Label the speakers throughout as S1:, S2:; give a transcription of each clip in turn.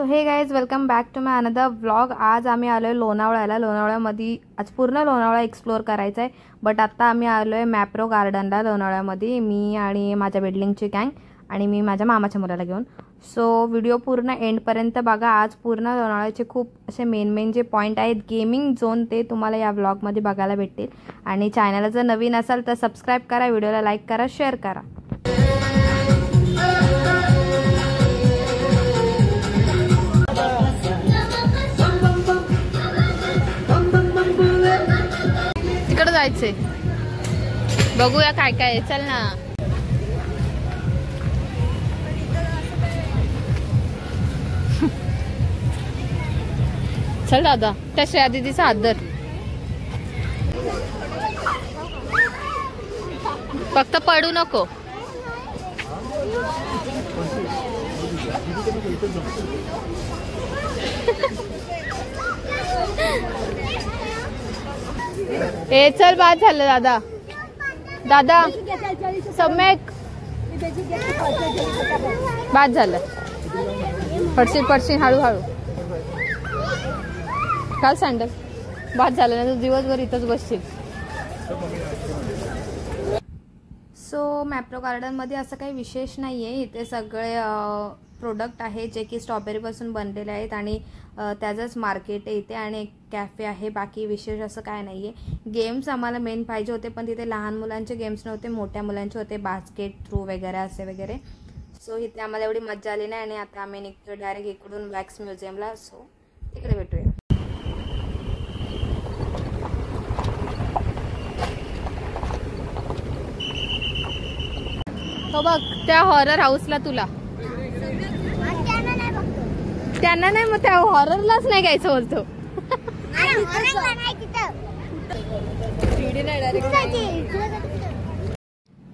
S1: हे guys welcome back to my another vlog. आज आम्ही आलो आहे लोणावळ्याला। लोणावळ्यामध्ये आज पूर्ण लोणावळा एक्सप्लोर करायचा आहे, बट आता आम्ही आलो आहे मॅप्रो गार्डनला लोणावळ्यामध्ये, मी आणि माझ्या बिल्डिंगची गँग आणि मी माझ्या मामाच्या मुलाला घेऊन। सो व्हिडिओ पूर्ण एंडपर्यंत बघा। आज पूर्ण लोणावळ्याचे खूप असे मेन जे पॉईंट आहेत गेमिंग झोन, ते तुम्हाला या व्लॉगमध्ये बघायला भेटतील। आणि चॅनलला जर नवीन असाल तर सबस्क्राईब करा, व्हिडिओला लाईक करा, शेअर करा। तिकडे जायचंय, बघूया काय काय आहे। चल ना। चल दादा, त्या श्रेया दीदीचा हात धर, फक्त पडू नको। ए चल, बाद झालं दादा। दादा सम्यक बाद झालं, पडशील हळूहळू काल सँडल। बाद झालं ना, तू दिवसभर इथंच बसशील। सो मॅप्रो गार्डनमध्ये असं काही विशेष नाही आहे। इथे सगळे प्रोडक्ट आहे जे की स्ट्रॉबेरीपासून बनलेले आहेत आणि त्याचंच मार्केट आहे इथे, आणि एक कॅफे आहे। बाकी विशेष असं काय नाही आहे। गेम्स आम्हाला मेन पाहिजे होते, पण तिथे लहान मुलांचे गेम्स नव्हते, मोठ्या मुलांचे होते, बास्केट थ्रू वगैरे असे वगैरे। सो इथे आम्हाला एवढी मजा आली नाही, आणि आता आम्ही निघतो डायरेक्ट इकडून वॅक्स म्युझियमला। सो तिकडे भेटूया। हो बघ त्या हॉरर हाऊसला, तुला त्यांना नाही, मग त्या हॉररलाच नाही घ्यायचं बोलतो।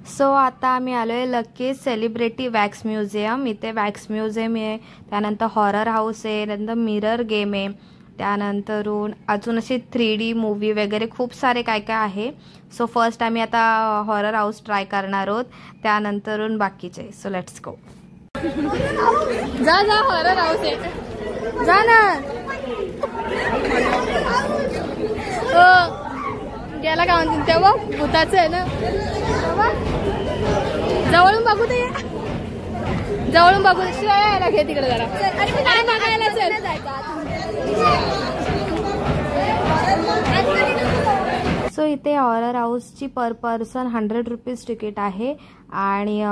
S1: सो आता आम्ही आलोय लकी सेलिब्रिटी वॅक्स म्युझियम। इथे वॅक्स म्युझियम आहे, त्यानंतर हॉरर हाऊस आहे, नंतर मिरर गेम आहे, त्यानंतरून अजून असे 3D मूवी वगैरे खूप सारे काय काय आहे। सो फर्स्ट आम्ही आता हॉरर हाऊस ट्राय करणार आहोत, त्यानंतरून बाकीचे। सो लेट्स गो। जा हॉरर हाऊस आहे, जा ना। गेला का म्हणते तेव्हा भूताचं आहे ना, जवळून बघू दे, जवळून बघू दे। यायला घे तिकडे जरा, अरे बघायला चल। सो इथे हॉरर हाऊसची पर पर्सन 100 रुपीज तिकीट आहे, आणि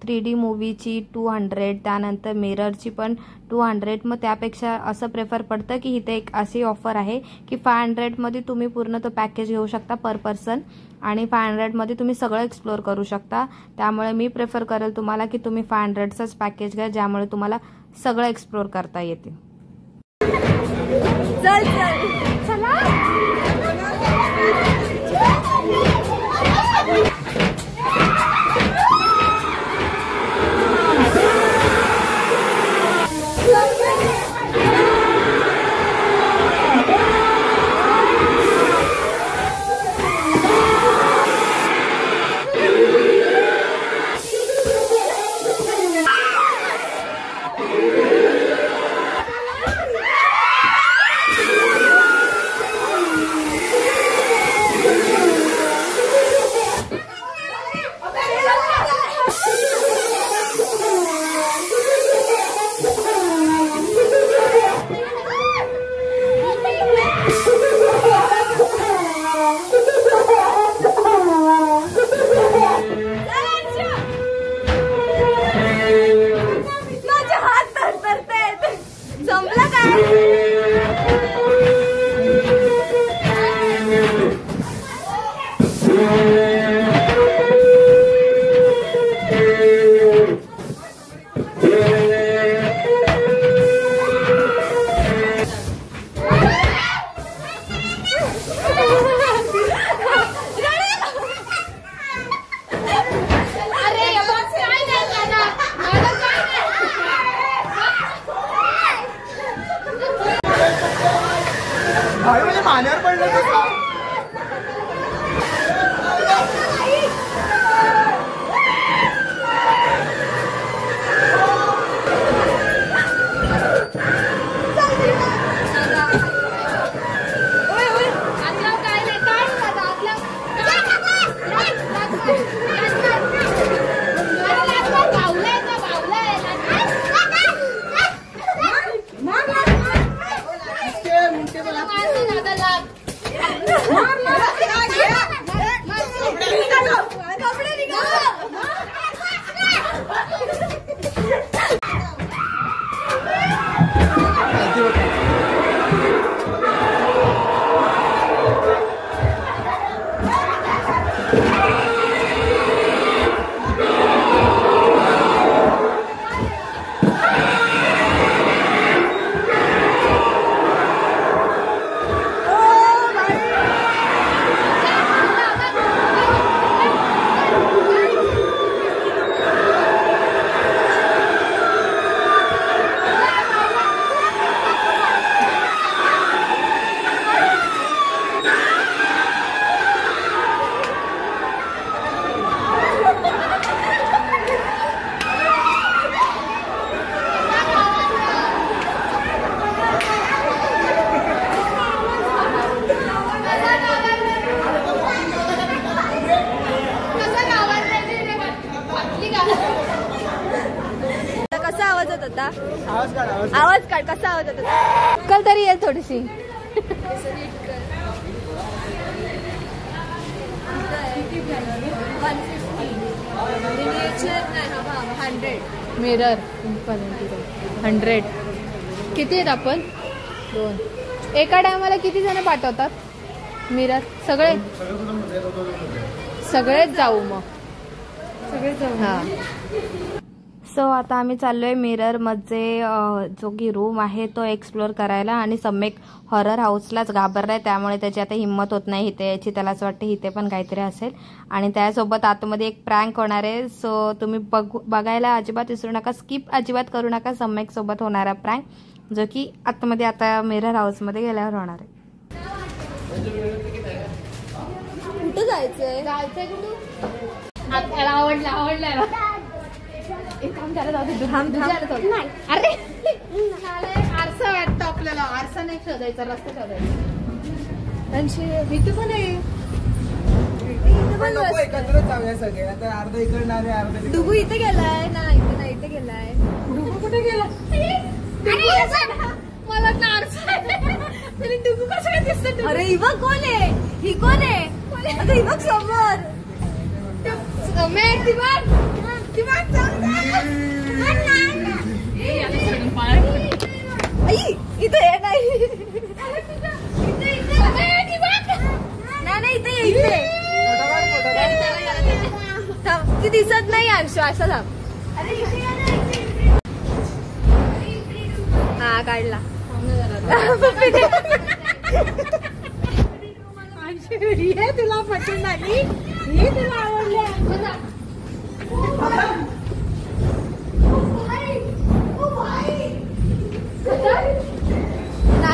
S1: 3D मूवीची 200, त्यानंतर मिररची पण 200। मग त्यापेक्षा असं प्रेफर पडतं की इथे एक अशी ऑफर आहे की 500 मध्ये तुम्ही पूर्ण तो पॅकेज घेऊ शकता पर पर्सन, आणि 500 मध्ये तुम्ही सगळं एक्सप्लोर करू शकता। त्यामुळे मी प्रेफर करेल तुम्हाला की तुम्ही 500चाच पॅकेज घ्या, ज्यामुळे तुम्हाला सगळं एक्सप्लोर करता येते। चल चला।
S2: पाण्यावर पडलं तर होता? आवाज काढ. कसा आवाज होता?
S1: कल तरी येईल थोडीशी. मिरर 100. किती आहेत आपण? 2. एका टायमाला किती जण पाठवतात मिरर? सगळेच जाऊ मग. सगळेच जाऊ. हा. सो आता आम्ही चाललोय मिरर मध्ये जो की रूम आहे तो एक्सप्लोर करायला. आणि सम्यक हॉरर हाऊसलाच घाबरलाय, त्यामुळे त्याची आता हिंमत होत नाही इथे याची. त्याला असं वाटतं इथे पण काहीतरी असेल. आणि त्यासोबत आतमध्ये एक प्रँक होणार आहे. सो तुम्ही बघायला अजिबात विसरू नका, स्किप अजिबात करू नका. सम्यक सोबत होणारा प्रँक जो की आतमध्ये आता मिरर हाऊस मध्ये गेल्यावर होणार आहे.
S2: कुठं जायचंय?
S1: आवडला. अरे आरसा वाटतं आपल्याला. आरसा नाही शोधायचा, रस्ता शोधायचा. इथे पण आहे.
S2: डुगू इथे गेलाय ना? इथे नाही, इथे गेलाय.
S1: डुगू कुठे गेला? मला आरसा डुगू कसं काय दिसत?
S2: अरे ही बघ कोण आहे? ही कोण आहे? आता ही बघ समोर. इथे ये नाही. नाही इथे इथे ती दिसत नाही. अंशू असं थांब. हा काढला.
S1: हे तुला पटून आली, हे तुला आवडले.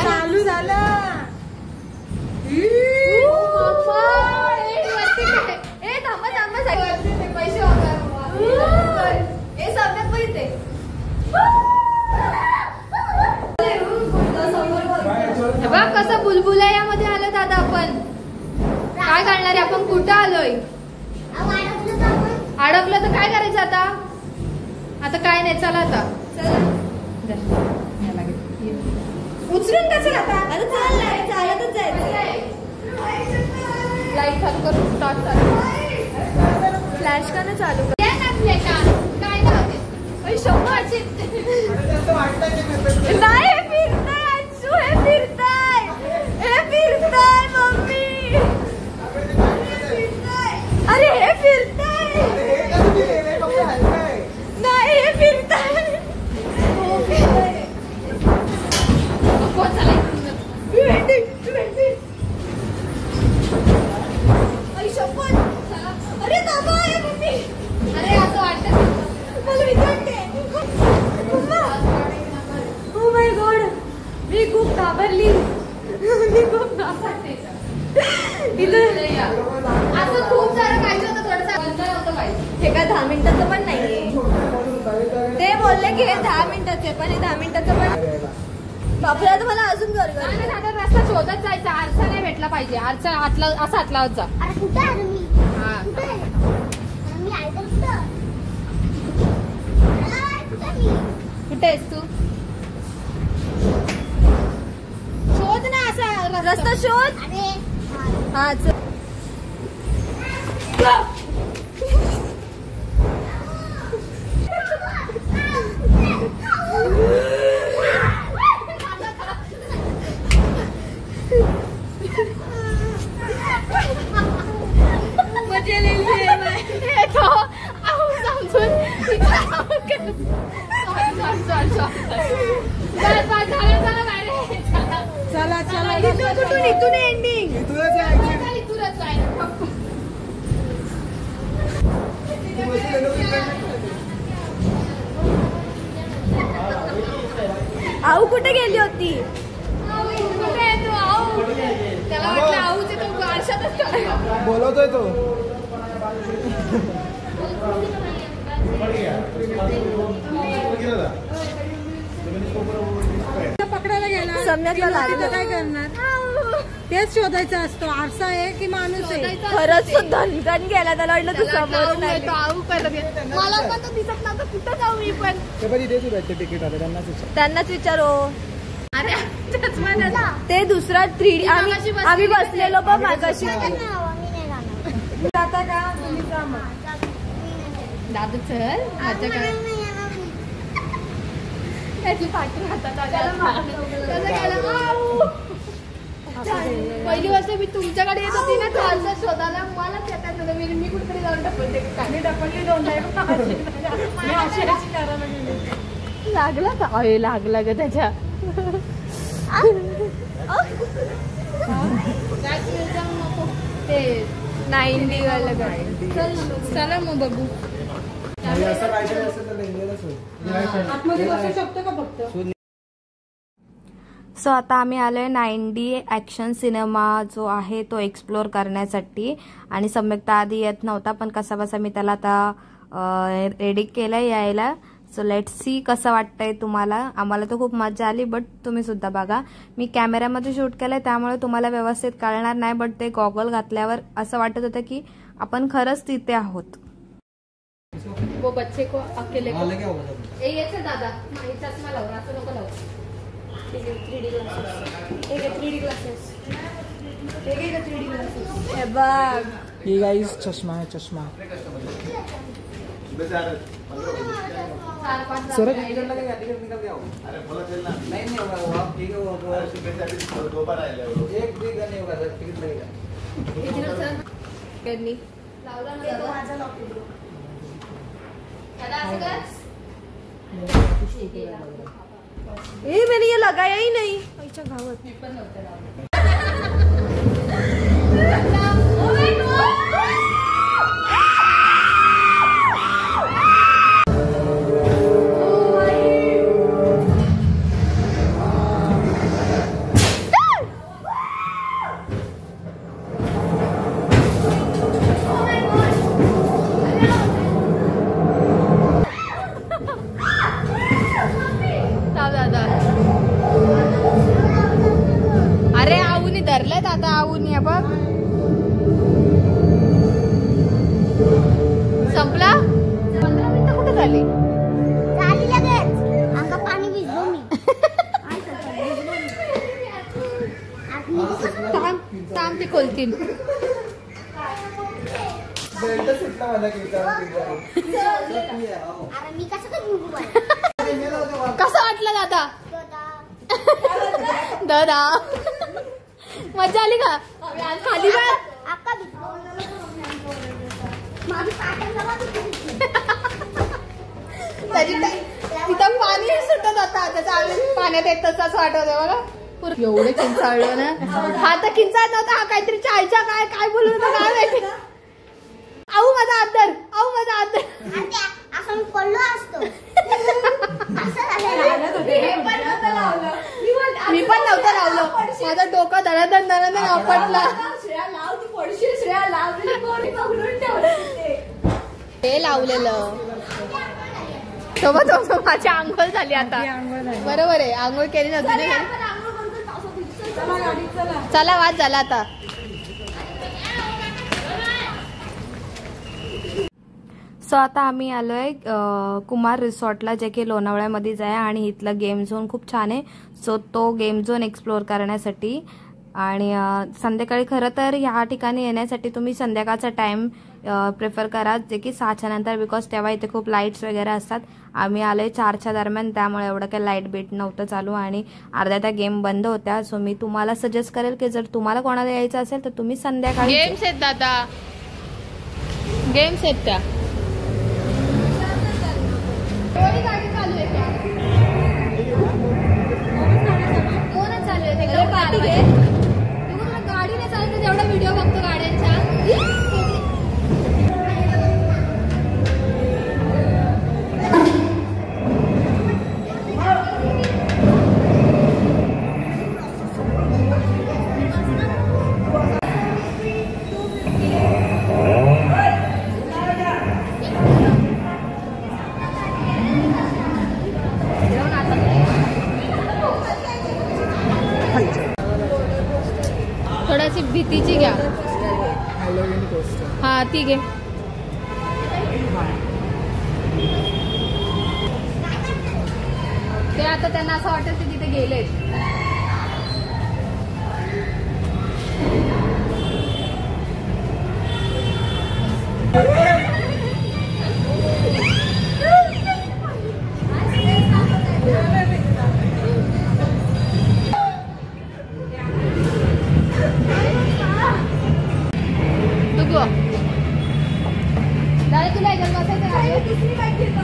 S1: चालू झालं.
S2: पैसे पण इथे.
S1: बघ कसं बुलबुलायामध्ये आलं दादा. आपण काय करणार आहे? आपण कुठं आलोय? अडकलं तर काय करायचं आता? आता काय नाही. चला आता
S2: उचलून कसं आता? आता चाललंय, चालतच जायचं.
S1: लाईट चालू करून स्टार्ट चालू.
S2: फ्लॅश का नाही चालू?
S1: काय नव्हते
S2: नाही. हे फिरताय अंशू, हे फिरताय, हे फिरताय मम्मी. अरे हे फिरताय. नाही हे फिरताय. अरे बाबा मम्मी.
S1: अरे असं वाटतं
S2: मला भीती वाटते. ओ माय गॉड, मी खूप घाबरली. मी खूप घाबरते.
S1: असं खूप सारं पाहिजे होतं. थोडंसं बंद होतं पाहिजे.
S2: हे काय 10 मिनिटाचं पण नाहीये. ते बोलले की हे 10 मिनिटाचे, पण हे 10 मिनिटाचं पण. बापरे आता मला अजून गरगर.
S1: रस्ता शोधत जायचा. आरसा नाही भेटला पाहिजे. आरसा आतला असा आतला जा.
S2: कुठे आहे मी?
S1: कुठे आहेस तू? शोध ना असा
S2: रस्ता शोध. हा चल.
S1: मजा लिहिली चला चला.
S2: इथून एंडिंग. आऊ कुठे गेली होती?
S1: त्याला वाटलं आऊचे तो आरशातच
S3: बोलवतोय तो.
S1: पकडायला गेला.
S2: सम्यकला लागलं.
S1: काय करणार?
S3: तेच शोधायचा असतो. आरसा आहे की माणूस आहे.
S2: खरंच धनगण गेला त्याला वाटलं तू समोरून आली.
S1: मला पण तो दिसत नव्हतं कुठं जाऊ मी पण.
S4: तिकीट आले
S2: त्यांनाच विचारो. अरे ते दुसरा 3D आम्ही बसलेलो बघ मागाशी.
S3: जाता का तुम्ही जा मग.
S1: दादू चल माझ्या काय त्याची पाठी हातात पहिली वर्ष मी तुमच्याकडे येत होती ना चालचा शोधायला मलाच येतात मी कुठेतरी जाऊन टपलते काही टपलली दोन लागला का अरे लागला ग त्याच्या ते 90 वाला चला मग बघू. सो आता आम्ही आलोय 90 ॲक्शन सिनेमा जो आहे तो एक्सप्लोर करण्यासाठी. आणि सम्यकता आधी येत नव्हता पण कसा बसा मी त्याला आता रेडी केलंय यायला. सो लेट्स सी कसं वाटतंय तुम्हाला. आम्हाला तर खूप मजा आली बट तुम्ही सुद्धा बघा. मी कॅमेऱ्यामध्ये शूट केलंय त्यामुळे तुम्हाला व्यवस्थित कळणार नाही बट ते गॉगल घातल्यावर असं वाटत होतं की आपण खरंच तिथे आहोत. वो बच्चे को अकेले को ये दादा चष्मा लाव असं नको लावू. 3D ग्लासेस
S2: हे बघ
S4: ये गाइस चष्मा है चष्मा. सर
S5: अरे बोला चलना नहीं होगा वो आप ठीक है वो दो बार आए एक भी नहीं होगा सर टिकट लगेगा
S1: सर करनी लावला ना तो माझा लॉक दे दादा असं कर.
S2: मैंने ये लगाया ही नहीं. अच्छा गावत
S1: मी पण नव्हतं लावलं. अरे आऊनी धरलंय दादा आऊनी बघ संपला. 15 मिनिटं कुठे झाली
S6: लगेच अंगा पाणी भिजलो मी.
S1: थांब ते खोलतील.
S6: मी
S1: कसं वाटलं दादा दादा मजा आली का खाली तिथं पाणी सुटत होता त्याचा आम्ही पाण्यात येत तसंच वाटत बघा. एवढे किंचाळलं ना. हा तर किंचाळ नव्हता हा काहीतरी चायच्या काय काय बोलू होतं काय माहिती. आऊ माझा आदर आऊ माझा आदर
S6: असं मी पडलो असतो.
S1: मी पण नव्हतं लावलं. माझं डोकं धडाधड धडाधड आपटला. हे लावलेलं सोबत माझी आंघोळ झाली आता. बरोबर आहे आंघोळ केली नव्हती ना. चला वाद झाला आता. सो आता आम्ही आलोय कुमार रिसॉर्टला जे की लोणावळ्यामध्येच आहे आणि इथलं गेम झोन खूप छान आहे. सो तो गेम झोन एक्सप्लोअर करण्यासाठी आणि संध्याकाळी खरं तर ह्या ठिकाणी येण्यासाठी तुम्ही संध्याकाळचा टाइम प्रेफर करा जे की 6च्या नंतर बिकॉज तेव्हा इथे खूप लाईट्स वगैरे असतात. आम्ही आलोय 4च्या दरम्यान त्यामुळे एवढं काही लाईट बीट नव्हतं चालू आणि अर्ध्या त्या गेम बंद होत्या. सो मी तुम्हाला सजेस्ट करेल की जर तुम्हाला कोणाला यायचं असेल तर तुम्ही संध्याकाळी गेम्स आहेत दादा गेम्स आहेत त्या. गाडी चालू आहे गाडीने चालते तेवढा व्हिडिओ बघतो गाड्यांच्या.
S2: तिची घ्या.
S4: Halloween coaster.
S2: हा ती घे. ते आता त्यांना असं वाटत की तिथे गेलेत. दादा तुला याच्यात बसायचं आहे. दुसरी बाईक घेतो.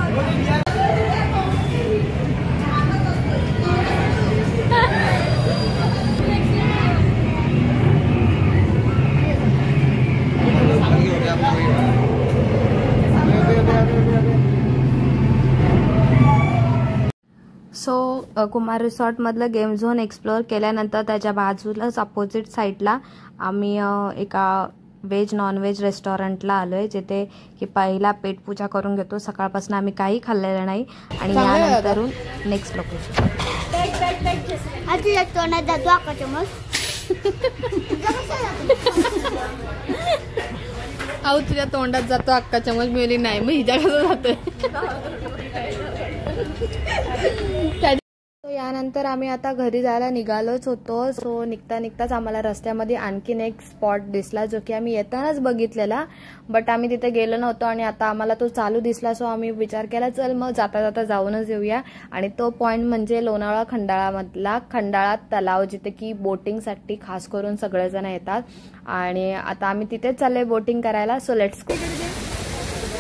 S1: सो कुमार रिसॉर्टमधलं गेम झोन एक्सप्लोअर केल्यानंतर त्याच्या बाजूलाच अपोजिट साईडला आम्ही एका व्हेज नॉनव्हेज रेस्टॉरंटला आलो आहे, जिथे की पहिला पेटपूजा करून घेतो. सकाळपासून आम्ही काही खाल्लेलं नाही आणि यानंतरून नेक्स्ट लोकेशन.
S6: तोंडात जातो अक्का चमच.
S2: अहो तुझ्या तोंडात जातो अक्का चमच मिळली नाही, मग हिच्या कसं जातोय.
S1: यानंतर आम्ही आता घरी जायला निघालोच होतो. सो निघताच आम्हाला रस्त्यामध्ये आणखीन एक स्पॉट दिसला, जो की आम्ही येतानाच बघितलेला, बट आम्ही तिथे गेलो नव्हतो आणि आता आम्हाला तो चालू दिसला. सो आम्ही विचार केला चल मग जाता जाऊनच येऊया. आणि तो पॉइंट म्हणजे लोणावळा खंडाळामधला खंडाळा तलाव, जिथे की बोटिंगसाठी खास करून सगळेजण येतात. आणि आता आम्ही तिथेच चाललोय बोटिंग करायला. So let's go.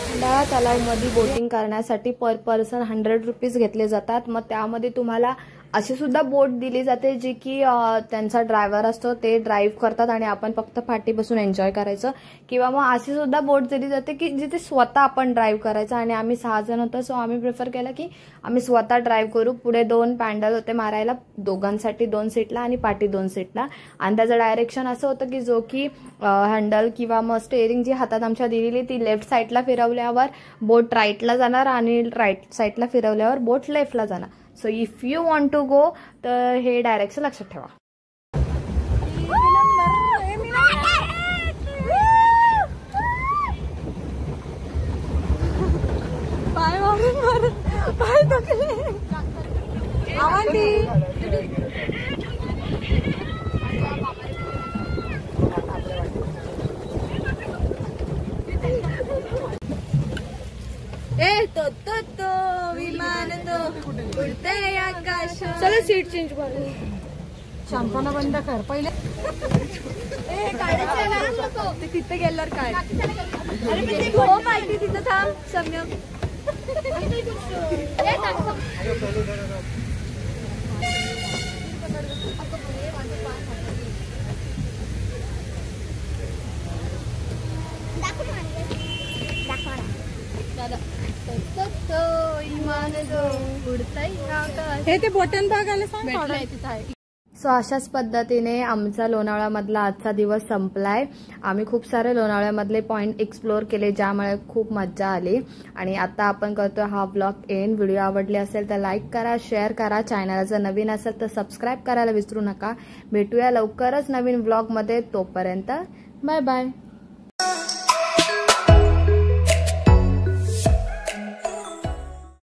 S1: खंडाळा तलावमध्ये बोटिंग करण्यासाठी पर पर्सन 100 रुपीज घेतले जातात. मग त्यामध्ये तुम्हाला अशी सुद्धा बोट दिली जाते, जी की त्यांचा ड्रायव्हर असतो, ते ड्राईव्ह करतात आणि आपण फक्त पाठी बसून एन्जॉय करायचं. किंवा मग अशी सुद्धा बोट दिली जाते की जिथे स्वतः आपण ड्राईव्ह करायचं. आणि आम्ही 6 जण होतो, सो आम्ही प्रिफर केलं की आम्ही स्वतः ड्राईव्ह करू. पुढे 2 पॅन्डल होते मारायला, दोघांसाठी 2 सीटला आणि पाठी 2 सीटला. आणि त्याचं डायरेक्शन असं होतं की जो की हँडल किंवा मग स्टेअरिंग जी हातात आमच्या दिलेली ती लेफ्ट साईडला फिरवल्यावर बोट राईटला जाणार आणि राईट साईडला फिरवल्यावर बोट लेफ्टला जाणार. So if you want to go तर हे डायरेक्शन लक्षात ठेवा.
S2: पाय मारून पाय दुखले. तो विमान तो उडते आकाश. चला सीट चेंज करू.
S3: शांताना बंद कर पहिले.
S2: काढायचं ना नको, ते तिथे गेल्यावर काय. अरे पण ते हो पाहिजे तिथं थांब सम्यक.
S3: हे ते बटन बघायला सांग.
S1: सो अशाच पद्धतीने आमचा लोणावळ्यामधला आजचा दिवस संपलाय. आम्ही खूप सारे लोणावळ्यामधले पॉइंट एक्सप्लोअर केले, ज्यामुळे खूप मज्जा आली. आणि आता आपण करतोय हा ब्लॉग एंड. व्हिडिओ आवडले असेल तर लाईक करा, शेअर करा. चॅनल जर नवीन असेल तर सबस्क्राईब करायला विसरू नका. भेटूया लवकरच नवीन ब्लॉगमध्ये. तोपर्यंत बाय बाय.